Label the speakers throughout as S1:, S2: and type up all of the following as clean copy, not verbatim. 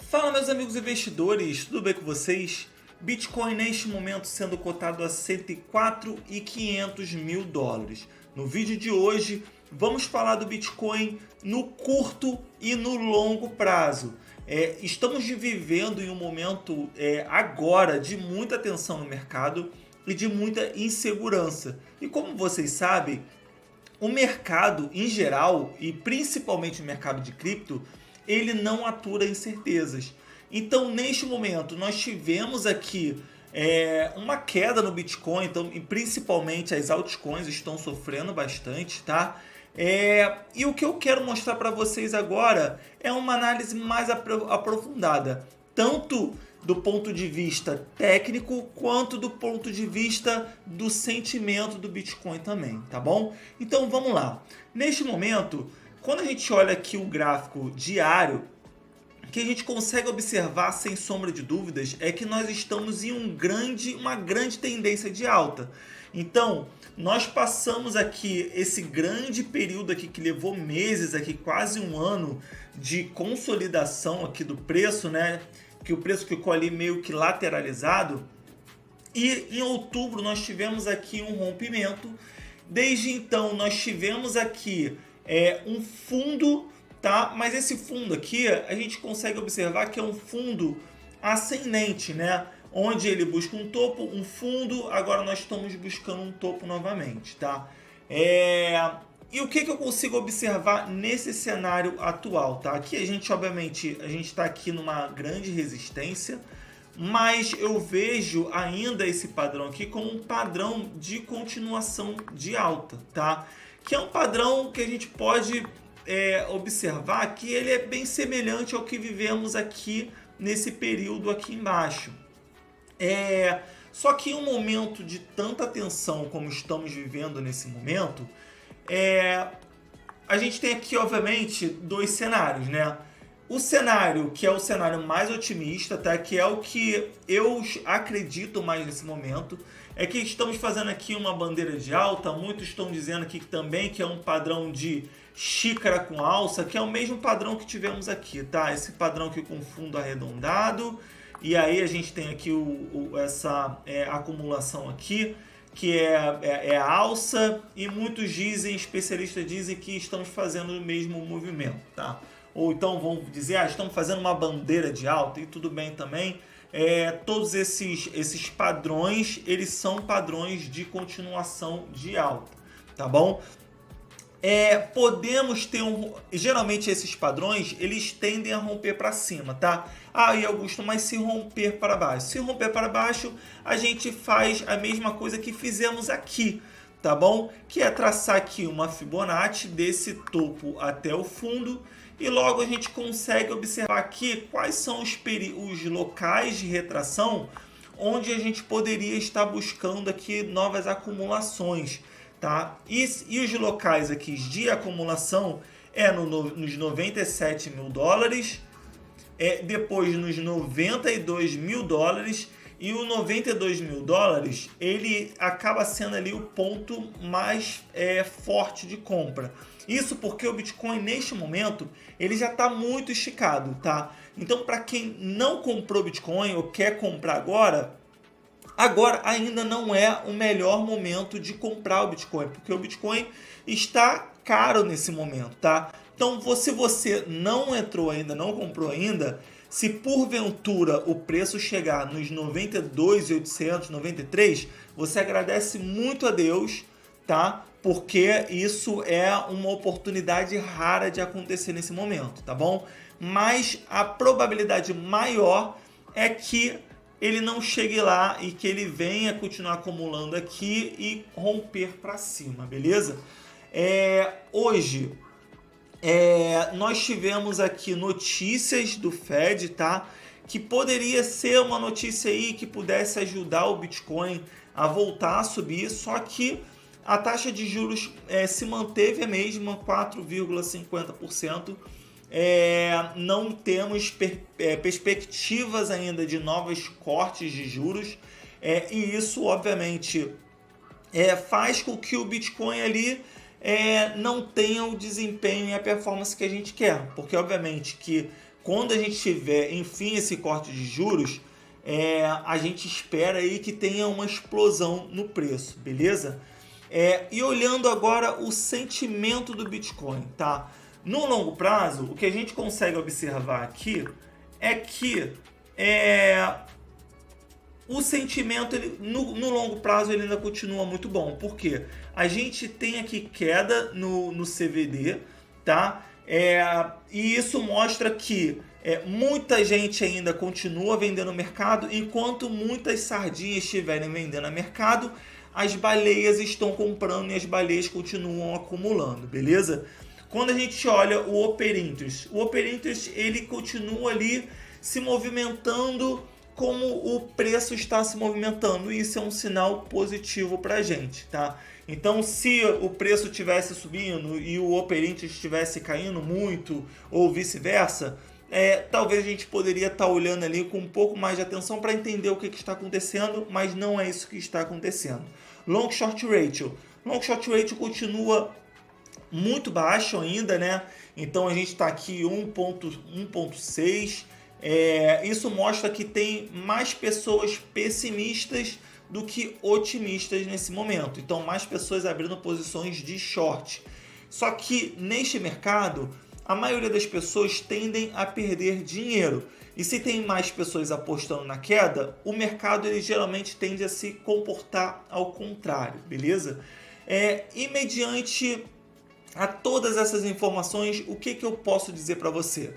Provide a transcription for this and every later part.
S1: Fala, meus amigos investidores, tudo bem com vocês? Bitcoin neste momento sendo cotado a 104.500 mil dólares. No vídeo de hoje vamos falar do Bitcoin no curto e no longo prazo. Estamos vivendo em um momento agora de muita tensão no mercado e de muita insegurança. E como vocês sabem, o mercado em geral e principalmente o mercado de cripto, ele não atura incertezas. Então, neste momento, nós tivemos aqui uma queda no Bitcoin, então, e principalmente as altcoins estão sofrendo bastante, tá? E o que eu quero mostrar para vocês agora é uma análise mais aprofundada, tanto do ponto de vista técnico, quanto do ponto de vista do sentimento do Bitcoin também, tá bom? Então, vamos lá. Neste momento, quando a gente olha aqui o gráfico diário, o que a gente consegue observar sem sombra de dúvidas é que nós estamos em uma grande tendência de alta. Então, nós passamos aqui esse grande período aqui que levou meses, aqui quase um ano de consolidação aqui do preço, né? Que o preço ficou ali meio que lateralizado. E em outubro nós tivemos aqui um rompimento. Desde então nós tivemos aqui um fundo, tá? Mas esse fundo aqui a gente consegue observar que é um fundo ascendente, né? Onde ele busca um topo, um fundo, agora nós estamos buscando um topo novamente, tá? E o que eu consigo observar nesse cenário atual, tá? Aqui a gente, obviamente, está aqui numa grande resistência, mas eu vejo ainda esse padrão aqui como um padrão de continuação de alta, tá? Que é um padrão que a gente pode observar que ele é bem semelhante ao que vivemos aqui nesse período aqui embaixo. Só que em um momento de tanta tensão como estamos vivendo nesse momento, a gente tem aqui, obviamente, dois cenários, né? O cenário que é o cenário mais otimista, tá? Que é o que eu acredito mais nesse momento, é que estamos fazendo aqui uma bandeira de alta. Muitos estão dizendo aqui também que é um padrão de xícara com alça, que é o mesmo padrão que tivemos aqui, tá? Esse padrão aqui com fundo arredondado, e aí a gente tem aqui essa acumulação aqui, que é a alça, e muitos dizem, especialistas dizem que estamos fazendo o mesmo movimento, tá? Ou então vão dizer, estamos fazendo uma bandeira de alta, e tudo bem também. Todos esses padrões, eles são padrões de continuação de alta, tá bom? Podemos ter geralmente esses padrões, eles tendem a romper para cima, tá? E Augusto, mas se romper para baixo? Se romper para baixo, a gente faz a mesma coisa que fizemos aqui, tá bom? Que é traçar aqui uma Fibonacci desse topo até o fundo, e logo a gente consegue observar aqui quais são os locais de retração onde a gente poderia estar buscando aqui novas acumulações, tá? E os locais aqui de acumulação nos 97 mil dólares, depois nos 92 mil dólares, e o 92 mil dólares ele acaba sendo ali o ponto mais forte de compra. Isso porque o Bitcoin neste momento ele já está muito esticado, tá? Então, para quem não comprou Bitcoin ou quer comprar agora ainda não é o melhor momento de comprar o Bitcoin, porque o Bitcoin está caro nesse momento, tá? Então, se você não entrou ainda, não comprou ainda, se porventura o preço chegar nos 92.800, 93, você agradece muito a Deus, tá? Porque isso é uma oportunidade rara de acontecer nesse momento, tá bom? Mas a probabilidade maior é que ele não chegue lá e que ele venha continuar acumulando aqui e romper para cima, beleza? Hoje nós tivemos aqui notícias do Fed, tá? Que poderia ser uma notícia aí que pudesse ajudar o Bitcoin a voltar a subir, só que a taxa de juros se manteve a mesma, 4,50%. Não temos perspectivas ainda de novos cortes de juros, e isso obviamente faz com que o Bitcoin ali não tenha o desempenho e a performance que a gente quer, porque obviamente que quando a gente tiver, enfim, esse corte de juros, a gente espera aí que tenha uma explosão no preço, beleza? E olhando agora o sentimento do Bitcoin, tá? No longo prazo, o que a gente consegue observar aqui é que o sentimento no longo prazo ele ainda continua muito bom. Por quê? A gente tem aqui queda no CVD, tá? E isso mostra que muita gente ainda continua vendendo no mercado, enquanto muitas sardinhas estiverem vendendo no mercado, as baleias estão comprando e as baleias continuam acumulando, beleza? Quando a gente olha o Open Interest, ele continua ali se movimentando como o preço está se movimentando, e isso é um sinal positivo para a gente, tá? Então, se o preço estivesse subindo e o Open Interest estivesse caindo muito, ou vice-versa, talvez a gente poderia estar olhando ali com um pouco mais de atenção para entender o que está acontecendo, mas não é isso que está acontecendo. Long Short Ratio continua muito baixo ainda, né? Então a gente está aqui 1.6. Isso mostra que tem mais pessoas pessimistas do que otimistas nesse momento. Então mais pessoas abrindo posições de short. Só que neste mercado, a maioria das pessoas tendem a perder dinheiro. E se tem mais pessoas apostando na queda, o mercado ele geralmente tende a se comportar ao contrário, beleza? E mediante a todas essas informações, o que eu posso dizer para você?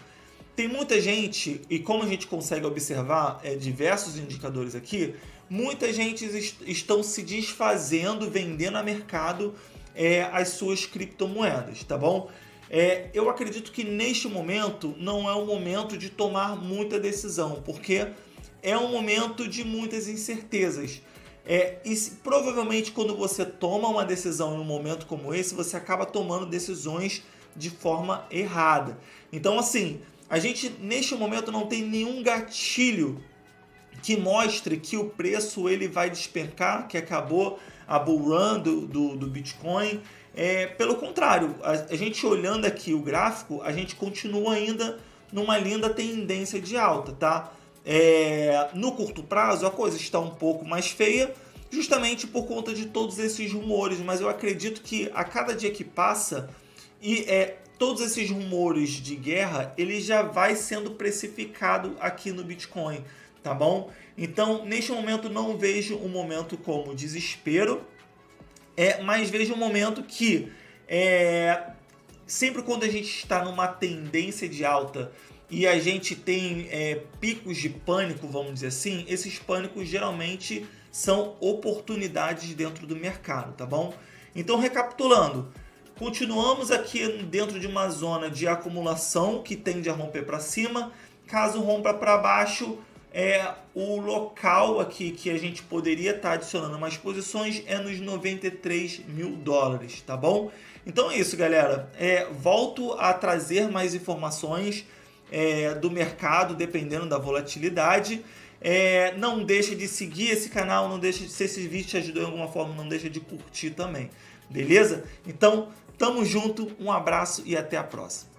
S1: Tem muita gente, e como a gente consegue observar diversos indicadores aqui, muita gente estão se desfazendo, vendendo a mercado as suas criptomoedas, tá bom? Eu acredito que neste momento não é o momento de tomar muita decisão, porque é um momento de muitas incertezas. E provavelmente quando você toma uma decisão em um momento como esse, você acaba tomando decisões de forma errada. Então assim, a gente neste momento não tem nenhum gatilho que mostre que o preço ele vai despencar, que acabou a bull run do Bitcoin. Pelo contrário, a gente olhando aqui o gráfico, a gente continua ainda numa linda tendência de alta, tá? No curto prazo a coisa está um pouco mais feia, justamente por conta de todos esses rumores, mas eu acredito que a cada dia que passa e todos esses rumores de guerra, ele já vai sendo precificado aqui no Bitcoin, tá bom? Então, neste momento não vejo um momento como desespero, mas vejo um momento que sempre quando a gente está numa tendência de alta e a gente tem picos de pânico, vamos dizer assim, esses pânicos geralmente são oportunidades dentro do mercado, tá bom? Então, recapitulando, continuamos aqui dentro de uma zona de acumulação que tende a romper para cima. Caso rompa para baixo, o local aqui que a gente poderia estar adicionando mais posições é nos 93 mil dólares, tá bom? Então é isso, galera. Volto a trazer mais informações do mercado, dependendo da volatilidade. Não deixa de seguir esse canal, não deixa de, se esse vídeo te ajudou de alguma forma, não deixa de curtir também, beleza? Então, tamo junto, um abraço e até a próxima.